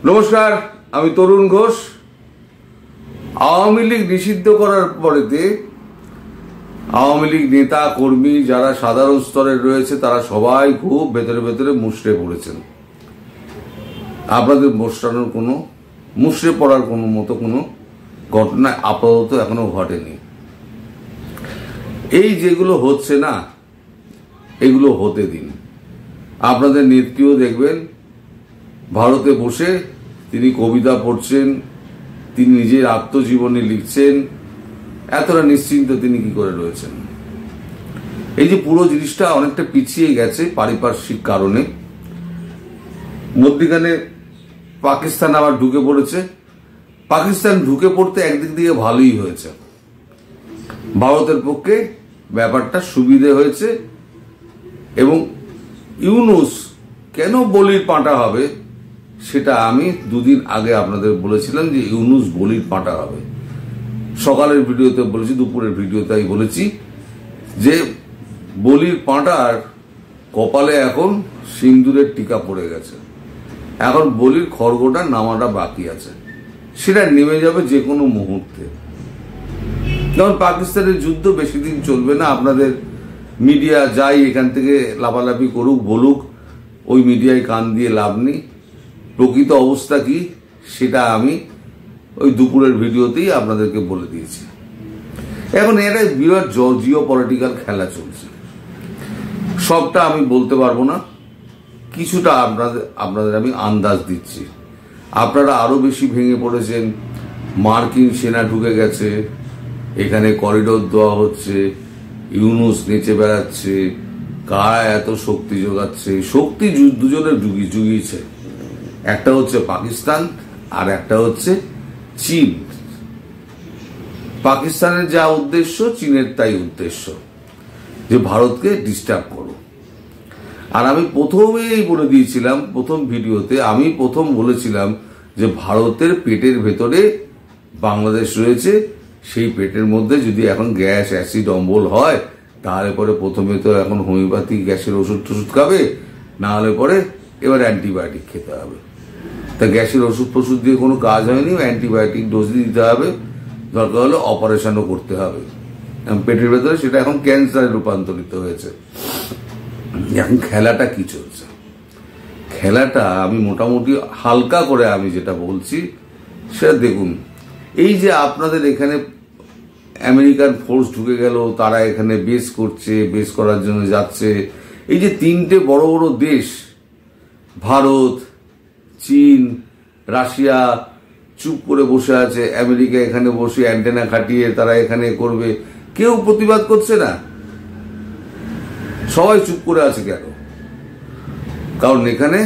নমস্কার, আমি তরুণ ঘোষ। আওয়ামী লীগ নিষিদ্ধ করার পরেতে আওয়ামী লীগ নেতা কর্মী যারা সাধারণ স্তরে রয়েছে তারা সবাই খুব ভেতরে ভেতরে মুষড়ে পড়েছেন। আপনাদের মুষড়ে পড়ার মতো কোনো ঘটনা আপাতত এখনো ঘটেনি। এই যেগুলো হচ্ছে না, এগুলো হতে দিন। আপনাদের নেত্রীও দেখবেন ভারতে বসে তিনি কবিতা পড়ছেন, তিনি নিজের আত্মজীবনী লিখছেন। এতটা নিশ্চিন্ত তিনি কি করে রয়েছেন? এই যে পুরো জিনিসটা অনেকটা পিছিয়ে গেছে পারিপার্শ্বিক কারণে। মধ্যিখানে পাকিস্তান আবার ঢুকে পড়েছে। পাকিস্তান ঢুকে পড়তে একদিক দিয়ে ভালোই হয়েছে, ভারতের পক্ষে ব্যাপারটা সুবিধে হয়েছে। এবং ইউনূস কেন বলির পাঁটা হবে সেটা আমি দুদিন আগে আপনাদের বলেছিলাম যে ইউনূস বলির পাঁটা হবে। সকালের ভিডিওতে বলেছি, দুপুরের ভিডিওতে আমি বলেছি যে বলির পাঁটার কপালে এখন সিন্দুরের টিকা পড়ে গেছে। এখন বলির খড়গটা নামাটা বাকি আছে, সেটা নেমে যাবে যে কোনো মুহূর্তে। যেমন পাকিস্তানের যুদ্ধ বেশি দিন চলবে না। আপনাদের মিডিয়া যাই এখান থেকে লাফালাফি করুক, বলুক, ওই মিডিয়ায় কান দিয়ে লাভ নেই। প্রকৃত অবস্থা কি সেটা আমি ওই দুপুরের ভিডিওতেই আপনাদেরকে বলে দিয়েছি। এখন এটা বিরাট জিও পলিটিক্যাল খেলা চলছে। সবটা আমি বলতে পারবো না, কিছুটা আপনাদের আমি আন্দাজ দিচ্ছি। আপনারা আরো বেশি ভেঙে পড়েছেন। মার্কিন সেনা ঢুকে গেছে, এখানে করিডোর দেওয়া হচ্ছে, ইউনূস নেচে বেড়াচ্ছে, কারা এত শক্তি যোগাচ্ছে। শক্তি দুজনে জুগিয়েছে, একটা হচ্ছে পাকিস্তান আর একটা হচ্ছে চীন। পাকিস্তানের যা উদ্দেশ্য, চীনের তাই উদ্দেশ্য, যে ভারতকে ডিস্টার্ব করো। আর আমি প্রথমেই বলে দিয়েছিলাম, প্রথম ভিডিওতে আমি বলেছিলাম যে ভারতের পেটের ভেতরে বাংলাদেশ রয়েছে। সেই পেটের মধ্যে যদি এখন গ্যাস, অ্যাসিড, অম্বল হয়, তাহলে পরে প্রথমে তো এখন হোমিওপ্যাথিক গ্যাসের ওষুধ খাবে, না হলে পরে এবার অ্যান্টিবায়োটিক খেতে হবে। তা গ্যাসের ওষুধ দিয়ে কোনো কাজ হয়নি, অ্যান্টিবায়োটিক ডোজ দিতে হবে, দরকার হলে অপারেশনও করতে হবে। পেটের ভেতরে সেটা এখন ক্যান্সারে রূপান্তরিত হয়েছে। এখন খেলাটা কি চলছে? খেলাটা আমি মোটামুটি হালকা করে আমি যেটা বলছি সেটা দেখুন। এই যে আপনাদের এখানে আমেরিকান ফোর্স ঢুকে গেল, তারা এখানে বেস করছে, বেস করার জন্য যাচ্ছে। এই যে তিনটে বড় বড় দেশ, ভারত, চীন, রাশিয়া চুপ করে বসে আছে। আমেরিকা এখানে বসে অ্যান্টেনা খাটিয়ে তারা এখানে করবে, কেউ প্রতিবাদ করছে না। সবাই চুপ করে আছে কেন? কারণ এখানে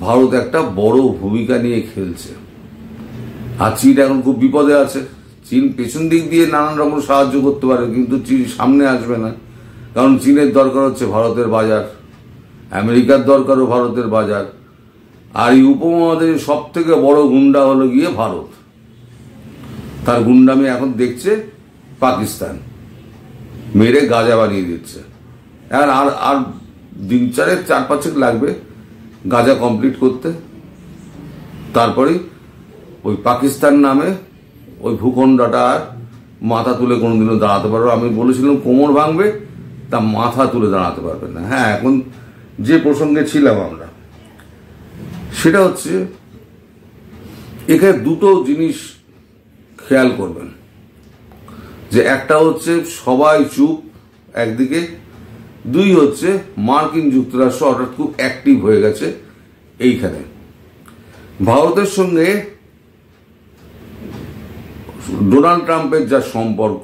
ভারত একটা বড় ভূমিকা নিয়ে খেলছে। আর চীন এখন খুব বিপদে আছে। চীন পেছন দিক দিয়ে নানান রকম সাহায্য করতে পারে, কিন্তু চীন সামনে আসবে না। কারণ চীনের দরকার হচ্ছে ভারতের বাজার, আমেরিকার দরকারও ভারতের বাজার। আর এই উপমহাদেশের সব থেকে বড় গুন্ডা হলো গিয়ে ভারত। তার গুন্ডামি এখন দেখছে পাকিস্তান, মেরে গাজা বানিয়ে দিচ্ছে। আর দিন 4-5 লাগবে গাজা কমপ্লিট করতে। তারপরে ওই পাকিস্তান নামে ওই ভূখণ্ডটা আর মাথা তুলে কোনোদিনও দাঁড়াতে পারবে। আমি বলেছিলাম কোমর ভাঙবে, তা মাথা তুলে দাঁড়াতে পারবে না। হ্যাঁ, এখন যে প্রসঙ্গে ছিলাম আমরা, সেটা হচ্ছে এখানে দুটো জিনিস খেয়াল করবেন। যে একটা হচ্ছে সবাই চুপ একদিকে, দুই হচ্ছে মার্কিন যুক্তরাষ্ট্র হঠাৎ খুব অ্যাক্টিভ হয়ে গেছে এইখানে। ভারতের সঙ্গে ডোনাল্ড ট্রাম্পের যা সম্পর্ক,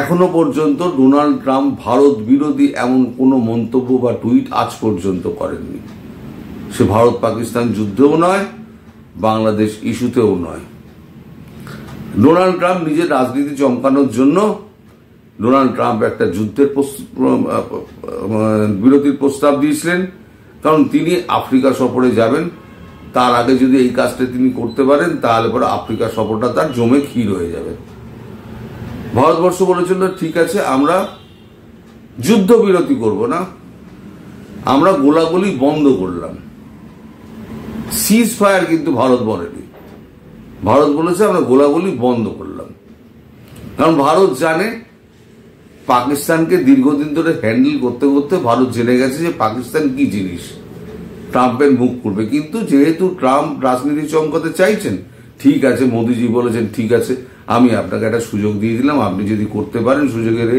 এখনো পর্যন্ত ডোনাল্ড ট্রাম্প ভারত বিরোধী এমন কোনো মন্তব্য বা টুইট আজ পর্যন্ত করেননি। সে ভারত পাকিস্তান যুদ্ধেও নয়, বাংলাদেশ ইস্যুতেও নয়। ডোনাল্ড ট্রাম্প নিজের রাজনীতি চমকানোর জন্য ডোনাল্ড ট্রাম্প একটা যুদ্ধের বিরতির প্রস্তাব দিয়েছিলেন। কারণ তিনি আফ্রিকা সফরে যাবেন, তার আগে যদি এই কাজটা তিনি করতে পারেন তাহলে পরে আফ্রিকা সফরটা তার জমে ক্ষীর হয়ে যাবে। ভারতবর্ষ বলেছিল ঠিক আছে, আমরা যুদ্ধবিরতি করব না, আমরা গোলাগুলি বন্ধ করলাম। সিজ ফায়ার কিন্তু ভারত বলেনি। ভারত বলেছে আমরা গোলাগুলি বন্ধ করলাম। কারণ ভারত জানে পাকিস্তানকে দীর্ঘদিন ধরে হ্যান্ডেল করতে করতে ভারত জেনে গেছে যে পাকিস্তান কি জিনিস, ট্রাম্পের মুখ করবে। কিন্তু যেহেতু ট্রাম্প রাজনীতি চমকাতে চাইছেন, ঠিক আছে, মোদিজি বলেছেন ঠিক আছে আমি আপনাকে একটা সুযোগ দিয়ে দিলাম, আপনি যদি করতে পারেন সুযোগের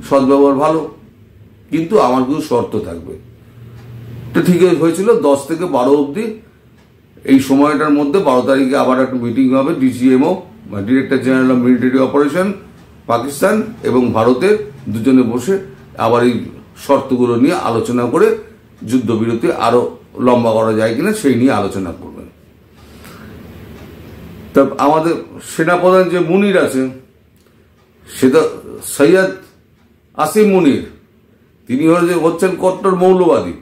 সদ্ব্যবহার ভালো, কিন্তু আমার কিছু শর্ত থাকবে। তো ঠিক হয়েছিল 10 থেকে 12 অবধি এই সময়টার মধ্যে 12 তারিখে আবার একটা মিটিং হবে DGMO, director general of military operation Pakistan এবং ভারতের দুজনে বসে আবার এই শর্তগুলো নিয়ে আলোচনা করে যুদ্ধবিরতি আরো লম্বা করা যায় কিনা সেই নিয়ে আলোচনা করবেন। তা আমাদের সেনাপ্রধান যে মুনির আছে সেটা সৈয়দ আসিম মুনির, তিনি হচ্ছেন কট্টর মৌলবাদী।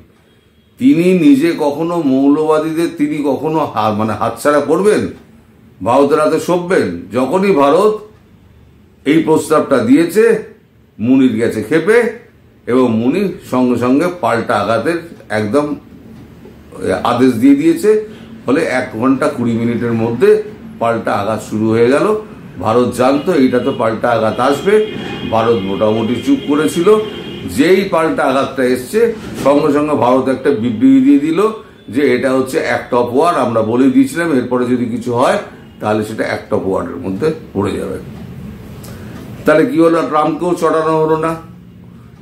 তিনি নিজে কখনো মৌলবাদীদের তিনি কখনো হাতছাড়া করবেন, ভারতের হাতে সঁপবেন? যখনই ভারত এই প্রস্তাবটা দিয়েছে মুনির গেছে খেপে, এবং মুনির সঙ্গে সঙ্গে পাল্টা আঘাতের একদম আদেশ দিয়ে দিয়েছে। ফলে 1 ঘন্টা 20 মিনিটের মধ্যে পাল্টা আঘাত শুরু হয়ে গেল। ভারত জানতো এইটা তো পাল্টা আঘাত আসবে, ভারত মোটামুটি চুপ করেছিল। যেই পাল্টা আঘাতটা এসছে সঙ্গে সঙ্গে ভারত একটা বিবৃতি দিয়ে দিল যে এটা হচ্ছে অ্যাক্ট অফ ওয়ার। আমরা বলে দিয়েছিলাম এরপরে যদি কিছু হয় তাহলে সেটা অ্যাক্ট অফ ওয়ারের মধ্যে পড়ে যাবে। তাহলে কি হলো? ট্রাম্পকেও চড়ানো হলো না।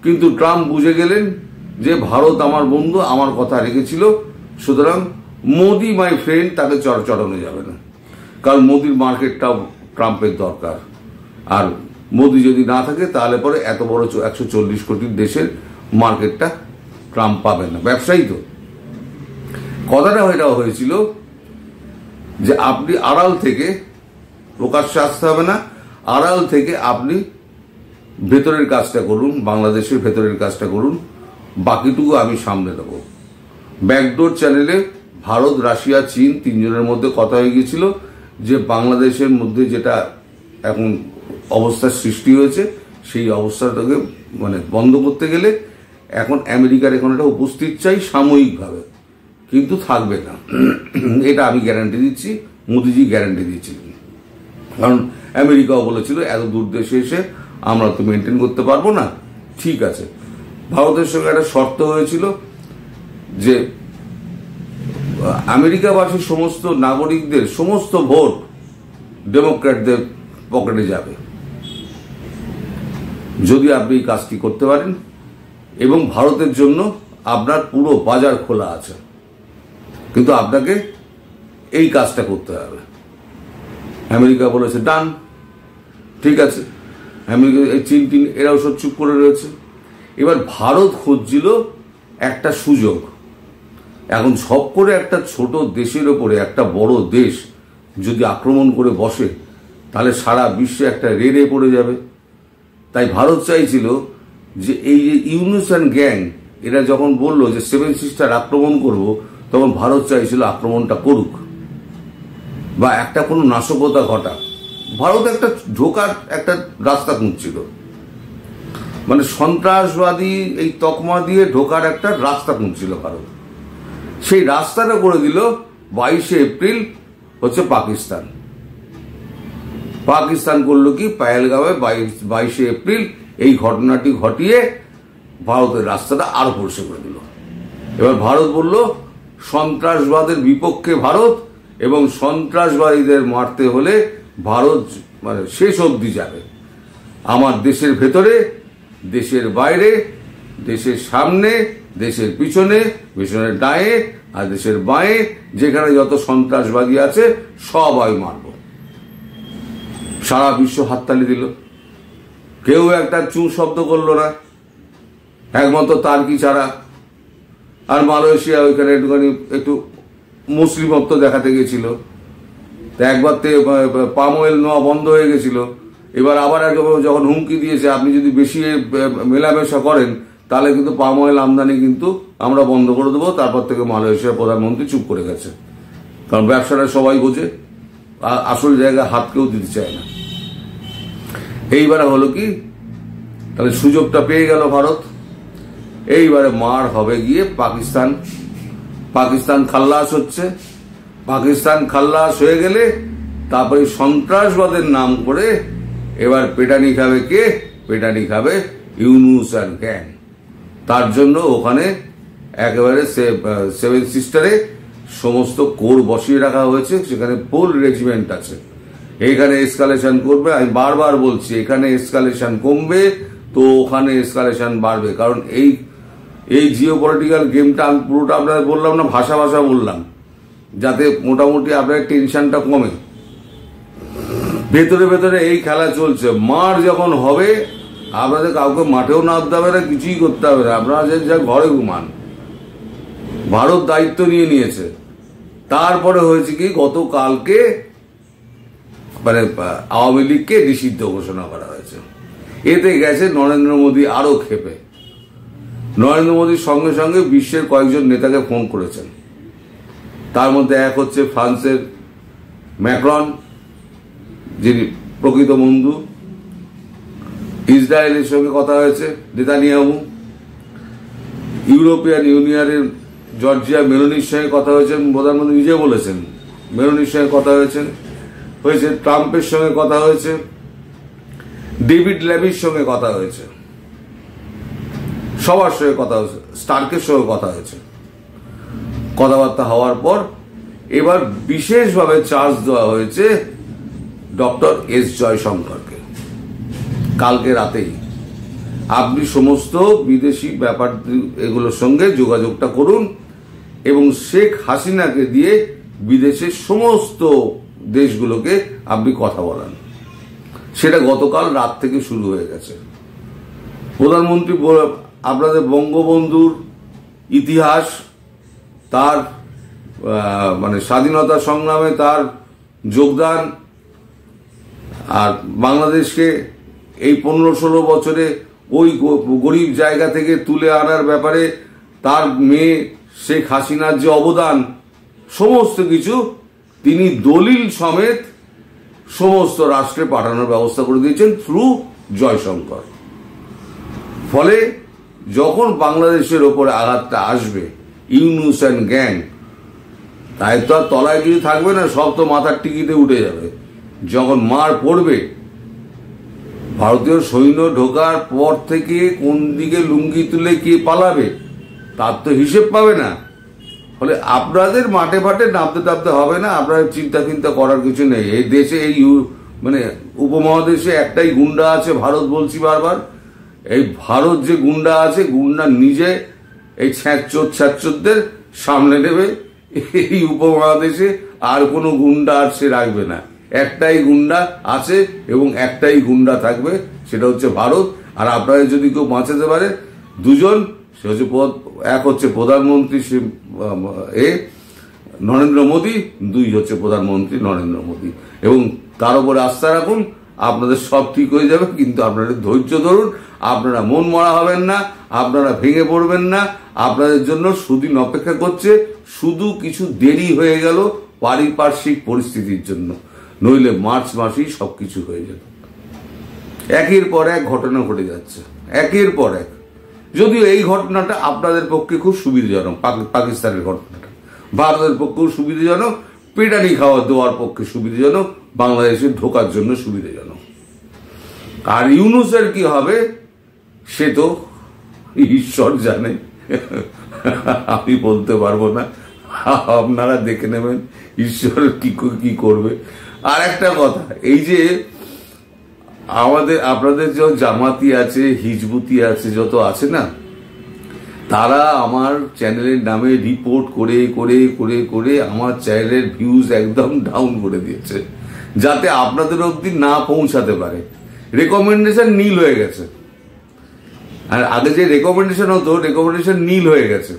কিন্তু ট্রাম্প বুঝে গেলেন যে ভারত আমার বন্ধু, আমার কথা রেখেছিল, সুতরাং মোদি মাই ফ্রেন্ড, তাকে চড়ানো যাবে না। কারণ মোদির মার্কেটটাও ট্রাম্পের দরকার, আর মোদি যদি না থাকে তাহলে পরে এত বড় 140 কোটির দেশের মার্কেটটা ট্রাম্প পাবেন না। ব্যবসায়ী তো কথাটা এটাও হয়েছিল যে আপনি আড়াল থেকে, প্রকাশ্যে আসতে হবে না, আড়াল থেকে আপনি ভেতরের কাজটা করুন, বাংলাদেশের ভেতরের কাজটা করুন, বাকিটুকু আমি সামনে দেবো। ব্যাকডোর চ্যানেলে ভারত, রাশিয়া, চীন 3 জনের মধ্যে কথা হয়ে গিয়েছিল যে বাংলাদেশের মধ্যে যেটা এখন অবস্থার সৃষ্টি হয়েছে সেই অবস্থাটাকে বন্ধ করতে গেলে এখন আমেরিকার এখন একটা উপস্থিত চাই সাময়িকভাবে, কিন্তু থাকবে না, এটা আমি গ্যারান্টি দিচ্ছি, মোদিজি গ্যারান্টি দিচ্ছি। কারণ আমেরিকাও বলেছিল এত দূর দেশে এসে আমরা তো মেনটেন করতে পারবো না। ঠিক আছে, ভারতের সঙ্গে একটা শর্ত হয়েছিল যে আমেরিকাবাসী সমস্ত নাগরিকদের সমস্ত ভোট ডেমোক্র্যাটদের পকেটে যাবে যদি আপনি এই কাজটি করতে পারেন, এবং ভারতের জন্য আপনার পুরো বাজার খোলা আছে, কিন্তু আপনাকে এই কাজটা করতে হবে। আমেরিকা বলেছে ডান, ঠিক আছে। আমেরিকা, চীন এরাও সব চুপ করে রয়েছে। এবার ভারত খুঁজছিল একটা সুযোগ। এখন সব করে একটা ছোট দেশের ওপরে একটা বড় দেশ যদি আক্রমণ করে বসে তাহলে সারা বিশ্বে একটা রেড়ে পড়ে যাবে। তাই ভারত চাইছিল যে এই যে ইউনুস অ্যান্ড গ্যাং এরা যখন বললো যে 7 সিস্টার আক্রমণ করব, তখন ভারত চাইছিল আক্রমণটা করুক বা একটা কোনো নাশকতা ঘটা। ভারত একটা ঢোকার একটা রাস্তা খুঁজছিল, সন্ত্রাসবাদী এই তকমা দিয়ে ঢোকার একটা রাস্তা খুঁজছিল ভারত। সেই রাস্তাটা করে দিল 22শে এপ্রিল হচ্ছে পাকিস্তান। পাকিস্তান করলো কি, পাহেলগাঁওয়ে 22শে এপ্রিল এই ঘটনাটি ঘটিয়ে ভারতের রাস্তাটা আরো পরিষ্কার করে দিল। এবার ভারত বলল সন্ত্রাসবাদের বিপক্ষে ভারত, এবং সন্ত্রাসবাদীদের মারতে হলে ভারত শেষ অবধি যাবে। আমার দেশের ভেতরে, দেশের বাইরে, দেশের সামনে, দেশের পিছনে, পিছনের ডায়ে আর দেশের বাঁয়ে যেখানে যত সন্ত্রাসবাদী আছে সব আমি মারব। সারা বিশ্ব হাততালি দিল, কেউ একটা চুঁ শব্দ করলো না, একমাত্র তার্কি ছাড়া। আর মালয়েশিয়া ওইখানে একটু মুসলিমত্ব দেখাতে গেছিল, তা একবার পাম অয়েল নেওয়া বন্ধ হয়ে গেছিল। এবার আবার যখন হুমকি দিয়েছে আপনি যদি বেশি মেলামেশা করেন তাহলে কিন্তু পাম অয়েল আমদানি কিন্তু আমরা বন্ধ করে দেবো। তারপর থেকে মালয়েশিয়ার প্রধানমন্ত্রী চুপ করে গেছে, কারণ ব্যবসাটা সবাই বোঝে, আসল জায়গায় হাত কেউ দিতে চায় না। এইবারে হলো কি, তাহলে সুযোগটা পেয়ে গেল ভারত। এইবারে মার হবে গিয়ে পাকিস্তান খাল্লাস হচ্ছে, পাকিস্তান খাল্লাস হয়ে গেলে তারপরে সন্ত্রাসবাদের নাম করে এবার পেটানি খাবে কে? পেটানি খাবে ইউনুস আর গ্যাং। তার জন্য ওখানে একেবারে 7 সিস্টারে সমস্ত কোর বসিয়ে রাখা হয়েছে, সেখানে ফুল রেজিমেন্ট আছে। এখানে এসকালেশন করবে, আমি বারবার বলছি, এখানে এসকালেশন কমবে তো ওখানে এসকালেশন বাড়বে। কারণ এই জিও পলিটিক্যাল গেমটা আমি পুরোটা আপনাদের বললাম না, ভাষা বললাম, যাতে মোটামুটি আপনার টেনশনটা কমে। ভেতরে ভেতরে এই খেলা চলছে। মার যখন হবে আপনাদের কাউকে মাঠেও নামতে হবে না, কিছুই করতে হবে না, আপনারা যা ঘরে ঘুমান। ভারত দায়িত্ব নিয়ে নিয়েছে। তারপরে হয়েছে কি, গতকালকে মানে আওয়ামী লীগকে নিষিদ্ধ ঘোষণা করা হয়েছে। এতে গেছে নরেন্দ্র মোদী আরো ক্ষেপে। নরেন্দ্র মোদীর সঙ্গে সঙ্গে বিশ্বের কয়েকজন নেতাকে ফোন করেছেন। তার মধ্যে এক হচ্ছে ফ্রান্সের ম্যাক্রন, যিনি প্রকৃত বন্ধু। ইসরায়েলের সঙ্গে কথা হয়েছে নেতানিয়াহু। ইউরোপিয়ান ইউনিয়নের জর্জিয়া মেলোনির সঙ্গে কথা হয়েছে, প্রধানমন্ত্রী নিজে বলেছেন মেলোনির সঙ্গে কথা হয়েছে। ট্রাম্পের সঙ্গে কথা হয়েছে, ডেভিড ল্যামির সঙ্গে কথা হয়েছে, সবার সঙ্গে কথা হয়েছে, স্টার্কের সঙ্গে কথা হয়েছে। কথাবার্তা হওয়ার পর এবার বিশেষভাবে চার্জ দেওয়া হয়েছে ডক্টর এস জয়শঙ্করকে। কালকে রাতেই আপনি সমস্ত বিদেশি ব্যাপার এগুলোর সঙ্গে যোগাযোগটা করুন এবং শেখ হাসিনাকে দিয়ে বিদেশের সমস্ত দেশগুলোকে আপনি কথা বলান। সেটা গতকাল রাত থেকে শুরু হয়ে গেছে। প্রধানমন্ত্রী আপনাদের বঙ্গবন্ধুর ইতিহাস, তার মানে স্বাধীনতা সংগ্রামে তার যোগদান, আর বাংলাদেশকে এই 15-16 বছরে ওই গরিব জায়গা থেকে তুলে আনার ব্যাপারে তার মেয়ে শেখ হাসিনার যে অবদান, সমস্ত কিছু তিনি দলিল সমেত সমস্ত রাষ্ট্রে পাঠানোর ব্যবস্থা করে দিয়েছেন থ্রু জয়শঙ্কর। ফলে যখন বাংলাদেশের ওপরে আঘাতটা আসবে, ইউনুস অ্যান্ড গ্যাং, তাই তো আর তলায় কিছু থাকবে না, সব তো মাথার টিকিতে উঠে যাবে। যখন মার পড়বে, ভারতীয় সৈন্য ঢোকার পর থেকে কোন দিকে লুঙ্গি তুলে কে পালাবে তার তো হিসেব পাবে না। ফলে আপনাদের মাঠে ফাটে নামতে টাপতে হবে না, আপনাদের চিন্তা করার কিছু নেই। এই দেশে এই মানে উপমহাদেশে একটাই গুন্ডা আছে, ভারত বলছি বারবার। এই ভারত যে গুন্ডা আছে, গুন্ডা নিজে এই ছ্যাঁচোরদের সামনে নেবে। এই উপমহাদেশে আর কোনো গুন্ডা আর সে রাখবে না। একটাই গুন্ডা আছে এবং একটাই গুন্ডা থাকবে, সেটা হচ্ছে ভারত। আর আপনারা যদি কেউ বাঁচাতে পারে, দুজন, সে হচ্ছে এক হচ্ছে প্রধানমন্ত্রী নরেন্দ্র মোদী, দুই হচ্ছে প্রধানমন্ত্রী নরেন্দ্র মোদী। এবং তার উপরে আস্থা রাখুন, আপনাদের সব ঠিক হয়ে যাবে। কিন্তু আপনারা ধৈর্য ধরুন, আপনারা মন মরা হবেন না, আপনারা ভেঙে পড়বেন না। আপনাদের জন্য সুদিন অপেক্ষা করছে, শুধু কিছু দেরি হয়ে গেল পারিপার্শ্বিক পরিস্থিতির জন্য, নইলে মার্চ মাসেই সবকিছু হয়ে যেত। একের পর এক ঘটনা ঘটে যাচ্ছে, একের পর এক। যদিও এই ঘটনাটা আপনাদের পক্ষে খুব সুবিধাজনক, পাকিস্তানের ঘটনাটা ভারতের পক্ষেও সুবিধাজনক, পেটানি খাওয়া দেওয়ার পক্ষে সুবিধাজনক, বাংলাদেশে ঢোকার জন্য সুবিধাজনক। আর ইউনুসের কি হবে সে তো ঈশ্বর জানে, আমি বলতে পারবো না, আপনারা দেখে নেবেন ঈশ্বর কি করবে। আর একটা কথা, এই যে আপনাদের যে জামাতি আছে, হিজবুতি আছে, যত আছে না, তারা আমার চ্যানেলের নামে রিপোর্ট করে করে করে করে আমার চ্যানেলের ভিউজ একদম ডাউন করে দিয়েছে, যাতে আপনাদের অবধি না পৌঁছাতে পারে। রেকমেন্ডেশন নীল হয়ে গেছে। আর আগে যে রেকমেন্ডেশন হতো, রেকমেন্ডেশন নীল হয়ে গেছে।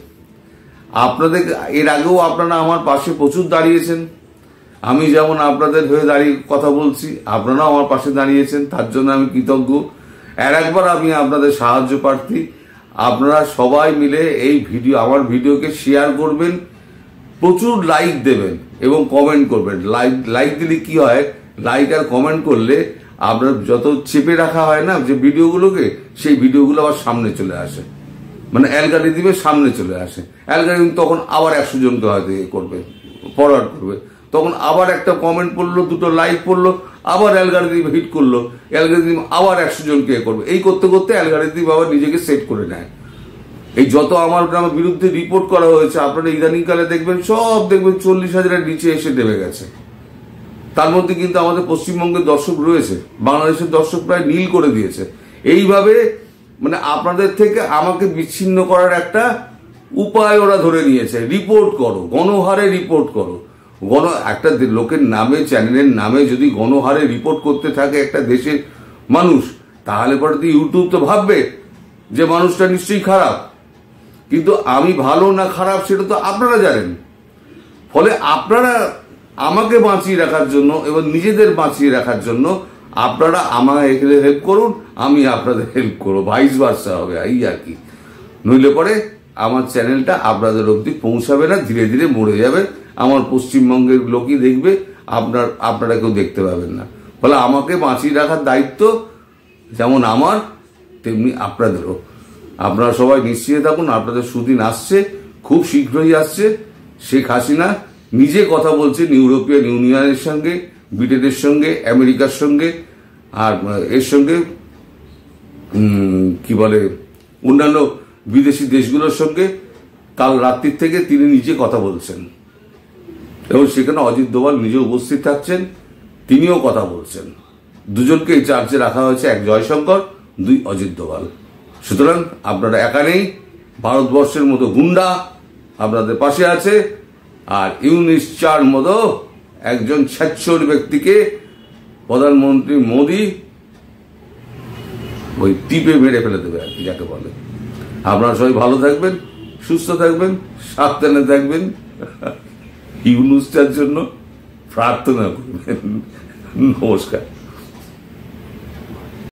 আপনাদের এর আগেও আপনারা আমার পাশে প্রচুর দাঁড়িয়েছেন। আমি যেমন আপনাদের হয়ে দাঁড়িয়ে কথা বলছি, আপনারাও আমার পাশে দাঁড়িয়েছেন, তার জন্য আমি কৃতজ্ঞ। আর একবার আমি আপনাদের সাহায্য প্রার্থী, আপনারা সবাই মিলে এই আমার ভিডিওকে শেয়ার করবেন, প্রচুর লাইক দেবেন এবং কমেন্ট করবেন। লাইক দিলে কি হয়, লাইক আর কমেন্ট করলে আপনার যত চেপে রাখা হয় না যে ভিডিওগুলোকে, সেই ভিডিওগুলো আবার সামনে চলে আসে, মানে অ্যালগরিদমের সামনে চলে আসে। অ্যালগরিদম তখন আবার 100 জনকে হয়তো করবে, ফরওয়ার্ড করবে, তখন আবার একটা কমেন্ট পড়লো, দুটো লাইক পড়লো, আবার অ্যালগরিদম হিট করলো, অ্যালগরিদম আবার 100 জনকে করবে। এই করতে করতে অ্যালগরিদম আবার নিজেকে সেট করে নেয়। এই যত আমার বিরুদ্ধে রিপোর্ট করা হয়েছে আপনারা ইদানিংকালে দেখবেন, সব দেখবেন 40,000-এর নিচে এসে নেমে গেছে। তার মধ্যে কিন্তু আমাদের পশ্চিমবঙ্গের দর্শক রয়েছে, বাংলাদেশের দর্শক প্রায় নীল করে দিয়েছে। এইভাবে মানে আপনাদের থেকে আমাকে বিচ্ছিন্ন করার একটা উপায় ওরা ধরে নিয়েছে। রিপোর্ট করো, গণহারে রিপোর্ট করো। একটা লোকের নামে, চ্যানেলের নামে যদি গণহারে রিপোর্ট করতে থাকে একটা দেশের মানুষ, তাহলে পরে তো ইউটিউব তো ভাববে যে মানুষটা নিশ্চয়ই খারাপ। কিন্তু আমি ভালো না খারাপ সেটা তো আপনারা জানেন। ফলে আপনারা আমাকে বাঁচিয়ে রাখার জন্য এবং নিজেদের বাঁচিয়ে রাখার জন্য আপনারা আমাকে এখানে হেল্প করুন, আমি আপনাদের হেল্প করবো, ভাইস ভার্সা হবে, এই আর কি। নইলে পরে আমার চ্যানেলটা আপনাদের অবধি পৌঁছাবে না, ধীরে ধীরে মরে যাবে। আমার পশ্চিমবঙ্গের লোকই দেখবে, আপনারা কেউ দেখতে পাবেন না। ফলে আমাকে বাঁচিয়ে রাখার দায়িত্ব যেমন আমার, তেমনি আপনাদেরও। আপনারা সবাই নিশ্চিত থাকুন, আপনাদের সুদিন আসছে, খুব শীঘ্রই আসছে। শেখ হাসিনা নিজে কথা বলছেন ইউরোপিয়ান ইউনিয়নের সঙ্গে, ব্রিটেনের সঙ্গে, আমেরিকার সঙ্গে, আর এর সঙ্গে কি বলে অন্যান্য বিদেশি দেশগুলোর সঙ্গে কাল রাত্রির থেকে তিনি নিজে কথা বলছেন। এবং সেখানে অজিত দোভাল নিজে উপস্থিত থাকছেন, তিনিও কথা বলছেন। দুজনকে এই চার্জে রাখা হয়েছে, এক জয়শঙ্কর, দুই অজিত দোভাল। সুতরাং আপনারা একা নেই, ভারতবর্ষের মতো গুন্ডা আপনাদের পাশে আছে, আর ইউনিস চার মতো একজন স্বেচ্ছর ব্যক্তিকে প্রধানমন্ত্রী মোদী ওই টিপে মেরে ফেলে দেবে আর কি, যাকে বলে। আপনারা সবাই ভালো থাকবেন, সুস্থ থাকবেন, সাবধানে থাকবেন, ইউনুসটার জন্য প্রার্থনা করবেন। নমস্কার।